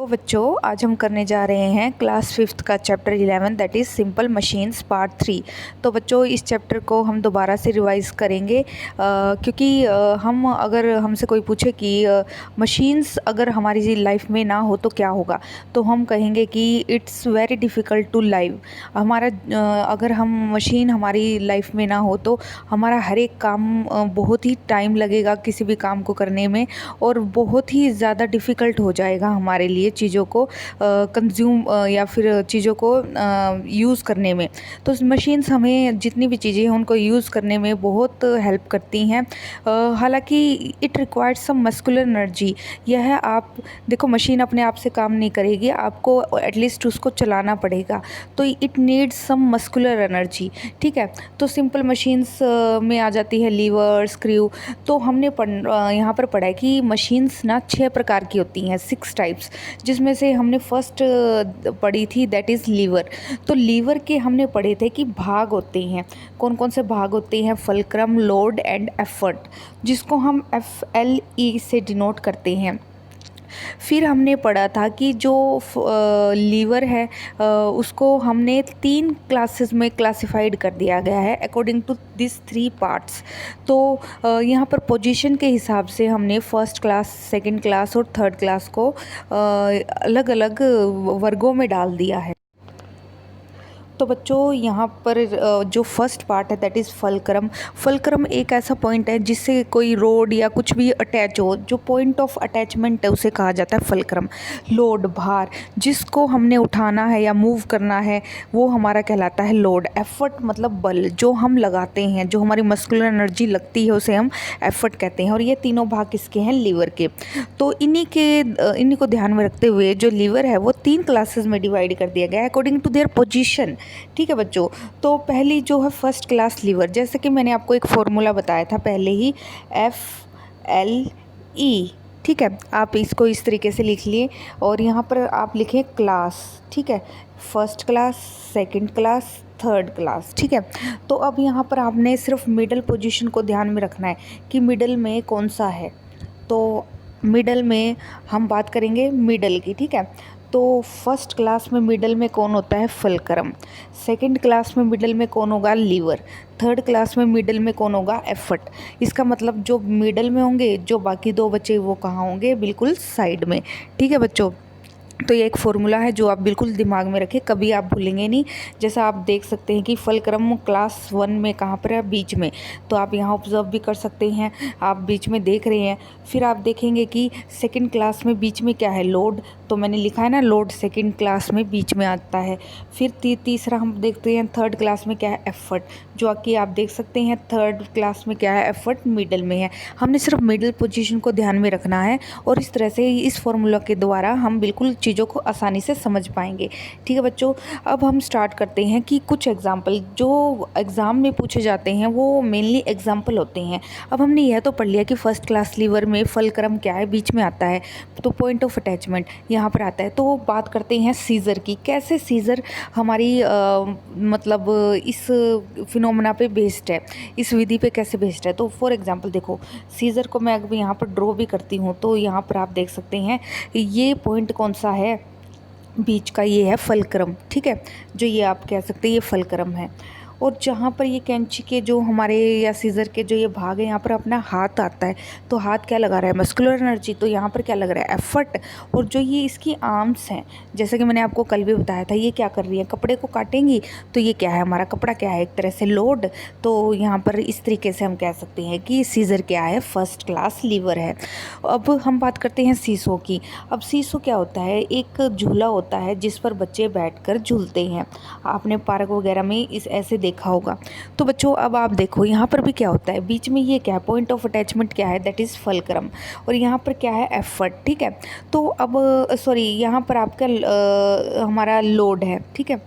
तो बच्चों आज हम करने जा रहे हैं क्लास 5th का chapter 11 that is simple machines part 3। तो बच्चों इस चैप्टर को हम दोबारा से रिवाइज़ करेंगे क्योंकि हम अगर हमसे कोई पूछे कि मशीन्स अगर हमारी लाइफ में ना हो तो क्या होगा, तो हम कहेंगे कि it's very difficult to live. हमारा अगर हम मशीन हमारी लाइफ में ना हो तो हमारा हर एक काम बहुत ही टाइम लगेगा किसी भी काम को करने में, और बहुत ही ज़्यादा डिफ़िकल्ट हो जाएगा हमारे लिए चीज़ों को कंज्यूम या फिर चीज़ों को यूज़ करने में। तो मशीन्स हमें जितनी भी चीज़ें हैं उनको यूज़ करने में बहुत हेल्प करती हैं। हालांकि it required some muscular energy. यह आप देखो, मशीन अपने आप से काम नहीं करेगी, आपको एटलीस्ट उसको चलाना पड़ेगा, तो it needs some muscular energy. ठीक है, तो सिंपल मशीन्स में आ जाती है लीवर, स्क्रू। तो हमने यहाँ पर पढ़ा है कि मशीन्स ना 6 प्रकार की होती हैं, 6 टाइप्स, जिसमें से हमने फर्स्ट पढ़ी थी दैट इज़ लीवर। तो लीवर के हमने पढ़े थे कि भाग होते हैं। कौन कौन से भाग होते हैं? फलक्रम, लोड एंड एफर्ट, जिसको हम FLE से डिनोट करते हैं। फिर हमने पढ़ा था कि जो लीवर है उसको हमने 3 क्लासेस में क्लासिफाइड कर दिया गया है अकॉर्डिंग टू दिस 3 पार्ट्स। तो यहाँ पर पोजीशन के हिसाब से हमने फर्स्ट क्लास, सेकंड क्लास और थर्ड क्लास को अलग अलग वर्गों में डाल दिया है। तो बच्चों यहाँ पर जो फर्स्ट पार्ट है दैट इज़ फलक्रम। फलक्रम एक ऐसा पॉइंट है जिससे कोई रोड या कुछ भी अटैच हो, जो पॉइंट ऑफ अटैचमेंट है उसे कहा जाता है फलक्रम। लोड, भार, जिसको हमने उठाना है या मूव करना है वो हमारा कहलाता है लोड। एफर्ट मतलब बल जो हम लगाते हैं, जो हमारी मस्कुलर एनर्जी लगती है उसे हम एफर्ट कहते हैं। और ये तीनों भाग किसके हैं? लीवर के। तो इन्हीं को ध्यान में रखते हुए जो लीवर है वो 3 क्लासेस में डिवाइड कर दिया गया है अकॉर्डिंग टू देयर पोजीशन। ठीक है बच्चों, तो पहली जो है फर्स्ट क्लास लीवर, जैसे कि मैंने आपको एक फॉर्मूला बताया था पहले ही, FLE। ठीक है, आप इसको इस तरीके से लिख लिए और यहाँ पर आप लिखें क्लास। ठीक है, first class, second class, third class. ठीक है, तो अब यहाँ पर आपने सिर्फ मिडल पोजीशन को ध्यान में रखना है कि मिडल में कौन सा है। तो मिडल में हम बात करेंगे मिडल की। ठीक है, तो फर्स्ट क्लास में मिडल में कौन होता है? फलक्रम। सेकंड क्लास में मिडल में कौन होगा? लीवर। थर्ड क्लास में मिडल में कौन होगा? एफर्ट। इसका मतलब जो मिडल में होंगे, जो बाकी 2 बचे वो कहाँ होंगे? बिल्कुल साइड में। ठीक है बच्चों, तो ये एक फॉर्मूला है जो आप बिल्कुल दिमाग में रखें, कभी आप भूलेंगे नहीं। जैसा आप देख सकते हैं कि फलक्रम क्लास 1 में कहाँ पर है? बीच में। तो आप यहाँ ऑब्जर्व भी कर सकते हैं, आप बीच में देख रहे हैं। फिर आप देखेंगे कि सेकंड क्लास में बीच में क्या है? लोड। तो मैंने लिखा है ना, लोड सेकंड क्लास में बीच में आता है। फिर तीसरा हम देखते हैं थर्ड क्लास में क्या है? एफर्ट, जो कि आप देख सकते हैं थर्ड क्लास में क्या है? एफर्ट मिडल में है। हमने सिर्फ मिडल पोजीशन को ध्यान में रखना है और इस तरह से इस फॉर्मूला के द्वारा हम बिल्कुल चीज़ों को आसानी से समझ पाएंगे। ठीक है बच्चों, अब हम स्टार्ट करते हैं कि कुछ एग्जाम्पल जो एग्ज़ाम में पूछे जाते हैं वो मेनली एग्जाम्पल होते हैं। अब हमने यह तो पढ़ लिया कि फर्स्ट क्लास लीवर में फलक्रम क्या है? बीच में आता है, तो पॉइंट ऑफ अटैचमेंट यहाँ पर आता है। तो बात करते हैं सीज़र की। कैसे सीज़र हमारी मतलब इस फिनोमेना पे बेस्ड है, इस विधि पे कैसे बेस्ड है? तो फॉर एग्जांपल देखो, सीज़र को मैं अगर यहाँ पर ड्रॉ भी करती हूँ तो यहाँ पर आप देख सकते हैं ये पॉइंट कौन सा है? बीच का ये है फलक्रम। ठीक है, जो ये आप कह सकते हैं ये फलक्रम है। और जहाँ पर ये कैंची के जो हमारे या सीज़र के जो ये भाग है, यहाँ पर अपना हाथ आता है, तो हाथ क्या लगा रहा है? Muscular energy. तो यहाँ पर क्या लग रहा है? एफर्ट। और जो ये इसकी आर्म्स हैं, जैसे कि मैंने आपको कल भी बताया था, ये क्या कर रही है? कपड़े को काटेंगी। तो ये क्या है? हमारा कपड़ा क्या है? एक तरह से लोड। तो यहाँ पर इस तरीके से हम कह सकते हैं कि सीज़र क्या है? फर्स्ट क्लास लीवर है। अब हम बात करते हैं सीसो की। अब सीसो क्या होता है? एक झूला होता है जिस पर बच्चे बैठकर झूलते हैं। आपने पार्क वगैरह में इस ऐसे देखा होगा। तो बच्चों अब आप देखो यहाँ पर भी क्या होता है? बीच में ये क्या है? पॉइंट ऑफ अटैचमेंट क्या है? That is fulcrum. और यहाँ पर क्या है? एफर्ट। ठीक है, तो अब सॉरी, यहाँ पर आपका हमारा लोड है। ठीक है,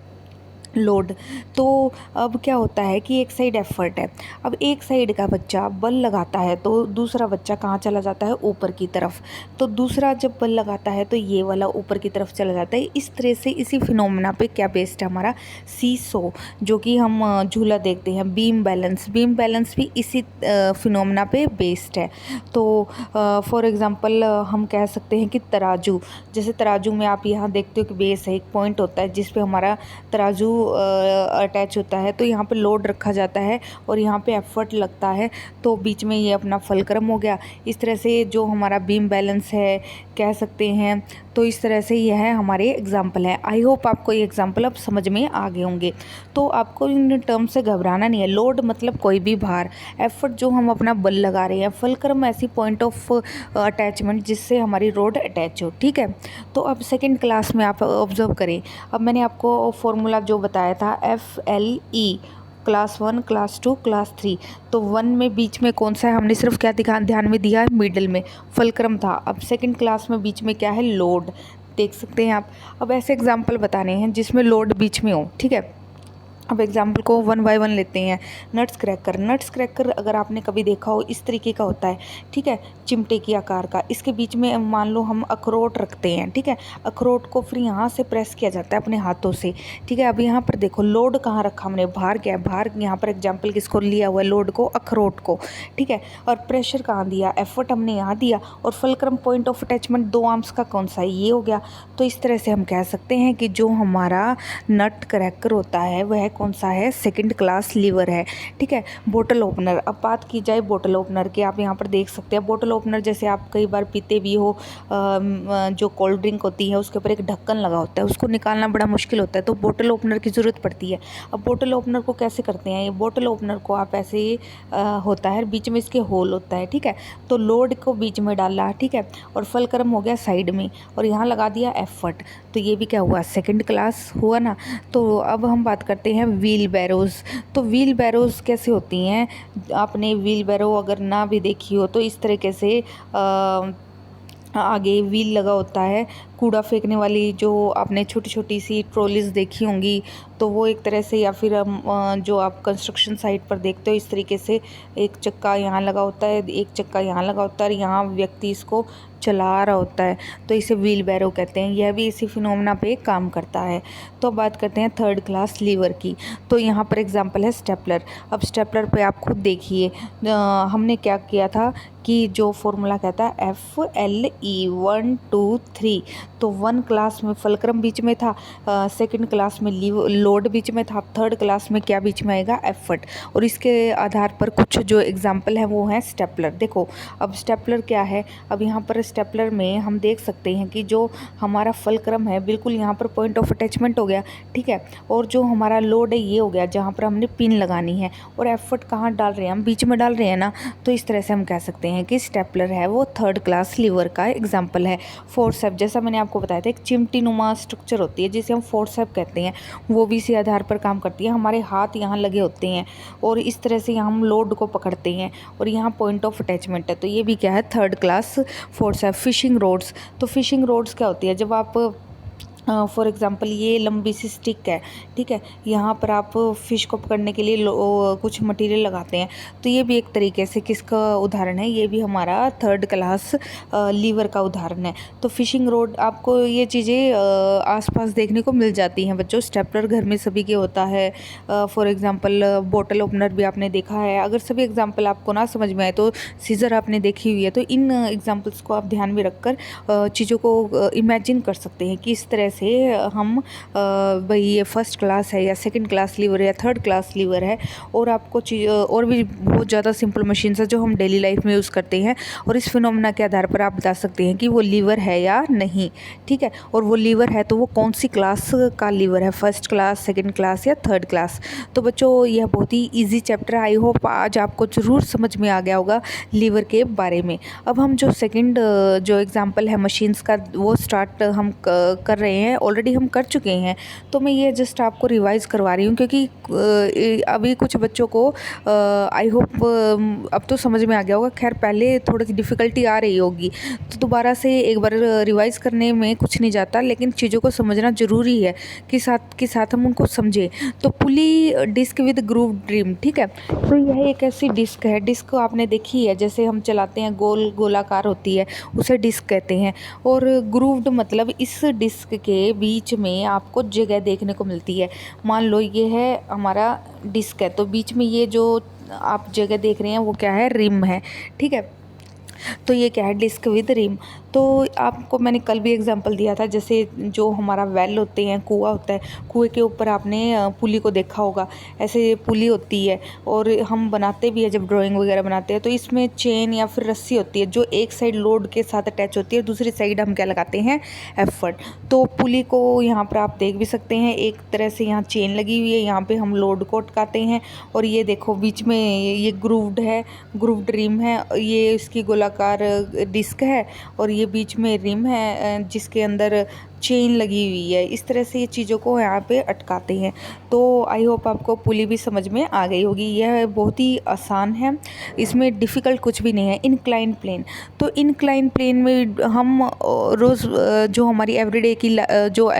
लोड। तो अब क्या होता है कि एक साइड एफर्ट है, अब एक साइड का बच्चा बल लगाता है तो दूसरा बच्चा कहाँ चला जाता है, ऊपर की तरफ। तो दूसरा जब बल लगाता है तो ये वाला ऊपर की तरफ चला जाता है। इस तरह से इसी फिनोमेना पे क्या बेस्ड है हमारा, सीसो, जो कि हम झूला देखते हैं, बीम बैलेंस, बीम बैलेंस भी इसी फिनोमेना पे बेस्ड है। तो फॉर एग्ज़ाम्पल हम कह सकते हैं कि तराजू, जैसे तराजू में आप यहाँ देखते हो कि बेस है, एक पॉइंट होता है जिस पे हमारा तराजू अटैच होता है, तो यहाँ पे लोड रखा जाता है और यहाँ पे एफर्ट लगता है, तो बीच में ये अपना फलक्रम हो गया। इस तरह से जो हमारा बीम बैलेंस है कह सकते हैं। तो इस तरह से यह हमारे एग्जाम्पल है। आई होप आपको ये एग्जाम्पल अब समझ में आ गए होंगे। तो आपको इन टर्म से घबराना नहीं है। लोड मतलब कोई भी भार, एफर्ट जो हम अपना बल लगा रहे हैं, फलक्रम ऐसी पॉइंट ऑफ अटैचमेंट जिससे हमारी रोड अटैच हो। ठीक है, तो अब सेकेंड क्लास में आप ऑब्जर्व करें। अब मैंने आपको फॉर्मूला जो बताया था FLE, क्लास 1, क्लास 2, क्लास 3। तो 1 में बीच में कौन सा है, हमने सिर्फ क्या ध्यान में दिया है, मिडल में फलक्रम था। अब सेकंड क्लास में बीच में क्या है, लोड, देख सकते हैं आप। अब ऐसे एग्जाम्पल बताने हैं जिसमें लोड बीच में हो। ठीक है, अब एग्जाम्पल को 1 बाय 1 लेते हैं। नट्स क्रैकर, नट्स क्रैकर अगर आपने कभी देखा हो इस तरीके का होता है। ठीक है, चिमटे की आकार का, इसके बीच में मान लो हम अखरोट रखते हैं। ठीक है, अखरोट को फिर यहाँ से प्रेस किया जाता है अपने हाथों से। ठीक है, अब यहाँ पर देखो लोड कहाँ रखा हमने, भार क्या है, भार यहाँ पर एग्जाम्पल किसको लिया हुआ है, लोड को, अखरोट को। ठीक है, और प्रेशर कहाँ दिया, एफर्ट हमने यहाँ दिया, और fulcrum point of attachment 2 arms का कौन सा है, ये हो गया। तो इस तरह से हम कह सकते हैं कि जो हमारा नट क्रैकर होता है वह कौन सा है, सेकंड क्लास लीवर है। ठीक है, बोतल ओपनर, अब बात की जाए बोतल ओपनर की, आप यहाँ पर देख सकते हैं बोतल ओपनर जैसे आप कई बार पीते भी हो, जो कोल्ड ड्रिंक होती है उसके ऊपर एक ढक्कन लगा होता है, उसको निकालना बड़ा मुश्किल होता है, तो बोतल ओपनर की ज़रूरत पड़ती है। अब बोतल ओपनर को कैसे करते हैं, ये बोतल ओपनर को आप ऐसे ही होता है, बीच में इसके होल होता है। ठीक है, तो लोड को बीच में डाला, ठीक है, और फलक्रम हो गया साइड में, और यहाँ लगा दिया एफर्ट, तो ये भी क्या हुआ, सेकंड क्लास हुआ ना। तो अब हम बात करते हैं व्हील बैरोज़। तो व्हील बैरोज़ कैसे होती हैं, आपने व्हील बैरो अगर ना भी देखी हो तो इस तरीके से आगे व्हील लगा होता है, कूड़ा फेंकने वाली जो आपने छोटी छोटी सी ट्रॉलीज देखी होंगी, तो वो एक तरह से, या फिर जो आप कंस्ट्रक्शन साइट पर देखते हो इस तरीके से एक चक्का यहाँ लगा होता है, एक चक्का यहाँ लगा होता है, और यहाँ व्यक्ति इसको चला रहा होता है, तो इसे व्हील बैरो कहते हैं। यह भी इसी फिनोमेना पे काम करता है। तो बात करते हैं थर्ड क्लास लीवर की। तो यहाँ पर एग्जांपल है स्टेपलर। अब स्टेपलर पे आप खुद देखिए, हमने क्या किया था कि जो फॉर्मूला कहता है FLE 1 2 3, तो 1 क्लास में फलक्रम बीच में था, सेकंड क्लास में लोड बीच में था, थर्ड क्लास में क्या बीच में आएगा, एफर्ट। और इसके आधार पर कुछ जो एग्जांपल है वो है स्टेपलर। देखो अब स्टेपलर क्या है, अब यहाँ पर स्टेपलर में हम देख सकते हैं कि जो हमारा फलक्रम है बिल्कुल यहाँ पर पॉइंट ऑफ अटैचमेंट हो गया। ठीक है, और जो हमारा लोड है ये हो गया जहाँ पर हमने पिन लगानी है, और एफर्ट कहाँ डाल रहे हैं, हम बीच में डाल रहे हैं ना। तो इस तरह से हम कह सकते हैं कि स्टेपलर है वो थर्ड क्लास लीवर का एग्जाम्पल है। फोर्सेप, जैसा मैंने आपको बताया था, एक चिमटी नुमा स्ट्रक्चर होती है जिसे हम फोर्सेप कहते हैं, वो भी इसी आधार पर काम करती है। हमारे हाथ यहाँ लगे होते हैं और इस तरह से यहाँ हम लोड को पकड़ते हैं, और यहाँ पॉइंट ऑफ अटैचमेंट है, तो ये भी क्या है, third class forcep. Fishing rods, तो फिशिंग रोड्स क्या होती है, जब आप फॉर एग्ज़ाम्पल ये लंबी सी स्टिक है, ठीक है, यहाँ पर आप फ़िश को पकड़ने के लिए कुछ मटेरियल लगाते हैं, तो ये भी एक तरीके से किसका उदाहरण है, ये भी हमारा थर्ड क्लास लीवर का उदाहरण है। तो फिशिंग रोड, आपको ये चीज़ें आसपास देखने को मिल जाती हैं बच्चों। स्टेपलर घर में सभी के होता है। फॉर एग्ज़ाम्पल बोतल ओपनर भी आपने देखा है। अगर सभी एग्ज़ाम्पल आपको ना समझ में आए तो सीज़र आपने देखी हुई है, तो इन एग्ज़ाम्पल्स को आप ध्यान में रखकर चीज़ों को इमेजिन कर सकते हैं कि इस तरह से हम भाई ये फर्स्ट क्लास है या सेकंड क्लास लीवर है या थर्ड क्लास लीवर है। और आपको और भी बहुत ज़्यादा सिंपल मशीन्स है जो हम डेली लाइफ में यूज़ करते हैं, और इस फिनोमेना के आधार पर आप बता सकते हैं कि वो लीवर है या नहीं। ठीक है, और वो लीवर है तो वो कौन सी क्लास का लीवर है, फर्स्ट क्लास, सेकेंड क्लास या थर्ड क्लास। तो बच्चों यह बहुत ही ईजी चैप्टर, आई होप आज आपको ज़रूर समझ में आ गया होगा लीवर के बारे में। अब हम जो सेकेंड जो एग्ज़ाम्पल है मशीन्स का वो स्टार्ट हम कर रहे हैं। हैं, ऑलरेडी हम कर चुके हैं। तो मैं ये जस्ट आपको रिवाइज़ करवा रही हूँ, क्योंकि अभी कुछ बच्चों को आई होप अब तो समझ में आ गया होगा। खैर पहले थोड़ी सी डिफ़िकल्टी आ रही होगी, तो दोबारा से एक बार रिवाइज़ करने में कुछ नहीं जाता, लेकिन चीज़ों को समझना ज़रूरी है कि साथ हम उनको समझें। तो पुली डिस्क विद ग्रूव ड्रीम, ठीक है। तो यह एक ऐसी डिस्क है, डिस्क को आपने देखी है, जैसे हम चलाते हैं गोलाकार होती है, उसे डिस्क कहते हैं। और ग्रूव्ड मतलब इस डिस्क के बीच में आपको जगह देखने को मिलती है। मान लो ये है हमारा डिस्क है, तो बीच में ये जो आप जगह देख रहे हैं वो क्या है, रिम है, ठीक है। तो ये क्या है, डिस्क विद रिम। तो आपको मैंने कल भी एग्जांपल दिया था, जैसे जो हमारा वेल होते हैं, कुआं होता है, कुएं के ऊपर आपने पुली को देखा होगा, ऐसे पुली होती है। और हम बनाते भी है, जब ड्राइंग वगैरह बनाते हैं तो इसमें चेन या फिर रस्सी होती है, जो एक साइड लोड के साथ अटैच होती है, दूसरी साइड हम क्या लगाते हैं, एफर्ट। तो पुली को यहाँ पर आप देख भी सकते हैं, एक तरह से यहाँ चेन लगी हुई है, यहाँ पे हम लोड को अटकाते हैं। और ये देखो बीच में ये ग्रूव्ड है, ग्रूव्ड रिम है, ये इसकी गोलाकार डिस्क है, और ये बीच में रिम है जिसके अंदर चेन लगी हुई है। इस तरह से ये चीज़ों को यहाँ पे अटकाते हैं। तो आई होप आपको पुली भी समझ में आ गई होगी। यह बहुत ही आसान है, इसमें डिफ़िकल्ट कुछ भी नहीं है। इनक्लाइन प्लेन, तो इनक्लाइन प्लेन में हम रोज़ जो हमारी एवरीडे की जो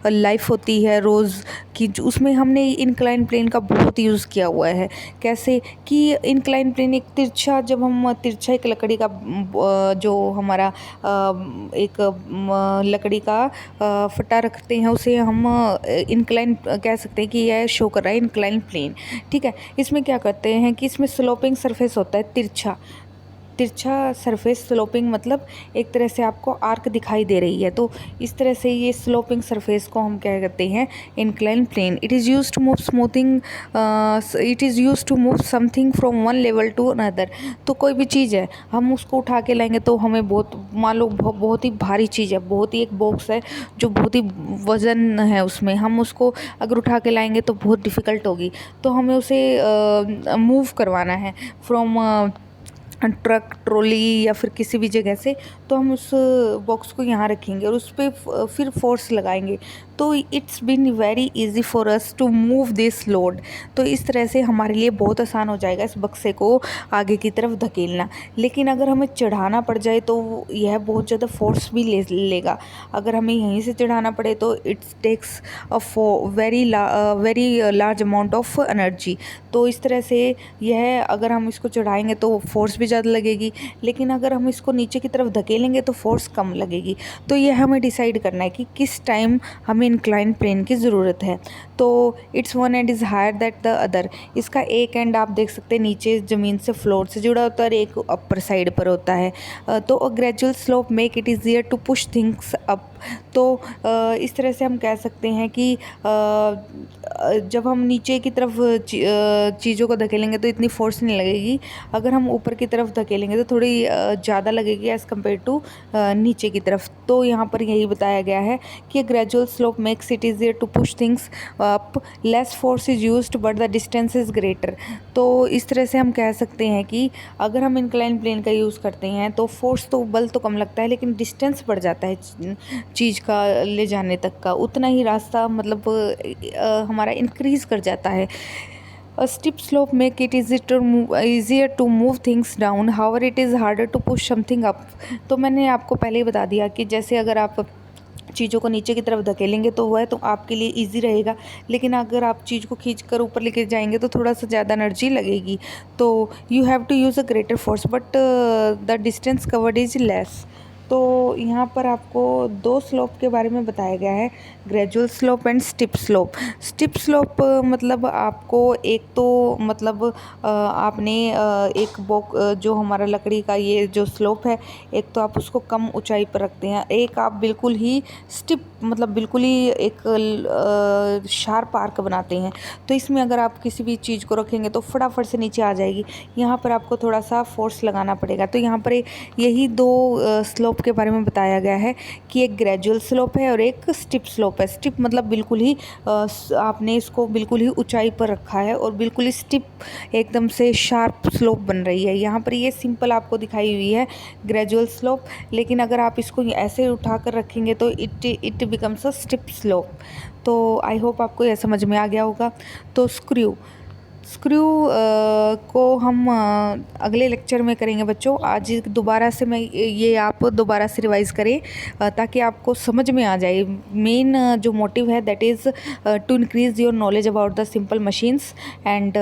लाइफ होती है रोज़ की, उसमें हमने इनक्लाइन प्लेन का बहुत यूज़ किया हुआ है। कैसे कि इनक्लाइन प्लेन एक तिरछा, जब हम तिरछा एक लकड़ी का जो हमारा एक लकड़ी का फटा रखते हैं, उसे हम इनक्लाइन कह सकते हैं कि यह शो कर रहा है इनक्लाइन प्लेन, ठीक है। इसमें क्या करते हैं कि इसमें स्लोपिंग सरफेस होता है, तिरछा सरफेस। स्लोपिंग मतलब एक तरह से आपको आर्क दिखाई दे रही है, तो इस तरह से ये स्लोपिंग सरफेस को हम क्या कहते हैं, incline plane. It is used to move something, it is used to move something from one level to another. तो कोई भी चीज़ है, हम उसको उठा के लाएंगे तो हमें मान लो बहुत ही भारी चीज़ है, बहुत ही एक बॉक्स है जो बहुत ही वज़न है, उसमें हम उसको अगर उठा के लाएंगे तो बहुत डिफ़िकल्ट होगी। तो हमें उसे मूव करवाना है फ्रॉम ट्रक, ट्रॉली या फिर किसी भी जगह से। तो हम उस बॉक्स को यहाँ रखेंगे और उस पर फिर फोर्स लगाएंगे, तो it's been very easy for us to move this load. तो इस तरह से हमारे लिए बहुत आसान हो जाएगा इस बक्से को आगे की तरफ धकेलना। लेकिन अगर हमें चढ़ाना पड़ जाए तो यह बहुत ज़्यादा फोर्स भी लेगा। अगर हमें यहीं से चढ़ाना पड़े तो it's takes a very large amount of energy. तो इस तरह से यह, अगर हम इसको चढ़ाएंगे तो फोर्स भी ज़्यादा लगेगी, लेकिन अगर हम इसको नीचे की तरफ धकेलेंगे तो फोर्स कम लगेगी। तो यह हमें डिसाइड करना है कि किस टाइम हमें इंक्लाइन प्लेन की ज़रूरत है। तो it's one end is higher that the other. इसका एक एंड आप देख सकते हैं नीचे ज़मीन से फ्लोर से जुड़ा होता है और एक अपर साइड पर होता है। तो a gradual slope make it easier to push things up. तो इस तरह से हम कह सकते हैं कि जब हम नीचे की तरफ चीज़ों को धकेलेंगे तो इतनी फोर्स नहीं लगेगी, अगर हम ऊपर की तरफ धकेलेंगे तो थोड़ी ज़्यादा लगेगी एज़ कम्पेयर टू नीचे की तरफ। तो यहाँ पर यही बताया गया है कि gradual slope makes it easier to push things up, less force is used but the distance is greater. तो इस तरह से हम कह सकते हैं कि अगर हम इंक्लाइन प्लेन का यूज़ करते हैं तो फोर्स तो बल तो कम लगता है, लेकिन डिस्टेंस बढ़ जाता है चीज़ का ले जाने तक का, उतना ही रास्ता मतलब हमारा इंक्रीज़ कर जाता है। A steep slope make it easier to move things down, however it is harder to push something up। तो मैंने आपको पहले ही बता दिया कि जैसे अगर आप चीज़ों को नीचे की तरफ धकेलेंगे तो वह तो आपके लिए इजी रहेगा, लेकिन अगर आप चीज़ को खींच कर ऊपर लेके जाएंगे तो थोड़ा सा ज़्यादा एनर्जी लगेगी। तो you have to use a greater force but the distance covered is less. तो यहाँ पर आपको दो स्लोप के बारे में बताया गया है, gradual slope and steep slope. Steep slope मतलब आपको एक तो मतलब आपने एक जो हमारा लकड़ी का ये जो स्लोप है, एक तो आप उसको कम ऊंचाई पर रखते हैं, एक आप बिल्कुल ही स्टिप मतलब बिल्कुल ही एक शार्प आर्क बनाते हैं। तो इसमें अगर आप किसी भी चीज़ को रखेंगे तो फटाफट से नीचे आ जाएगी, यहाँ पर आपको थोड़ा सा फोर्स लगाना पड़ेगा। तो यहाँ पर यही दो स्लोप स्लोप के बारे में बताया गया है कि एक ग्रेजुअल स्लोप है और एक स्टिप स्लोप है। स्टिप मतलब बिल्कुल ही आपने इसको बिल्कुल ही ऊंचाई पर रखा है और बिल्कुल ही स्टिप एकदम से शार्प स्लोप बन रही है। यहाँ पर ये सिंपल आपको दिखाई हुई है ग्रेजुअल स्लोप, लेकिन अगर आप इसको ऐसे उठा कर रखेंगे तो इट बिकम्स अ स्टिप स्लोप। तो आई होप आपको यह समझ में आ गया होगा। तो स्क्रू को हम अगले लेक्चर में करेंगे बच्चों। आज दोबारा से मैं ये आप दोबारा से रिवाइज़ करें ताकि आपको समझ में आ जाए। मेन जो मोटिव है that is to increase your knowledge about the simple machines and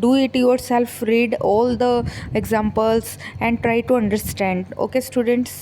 do it yourself, read all the examples and try to understand. Okay students.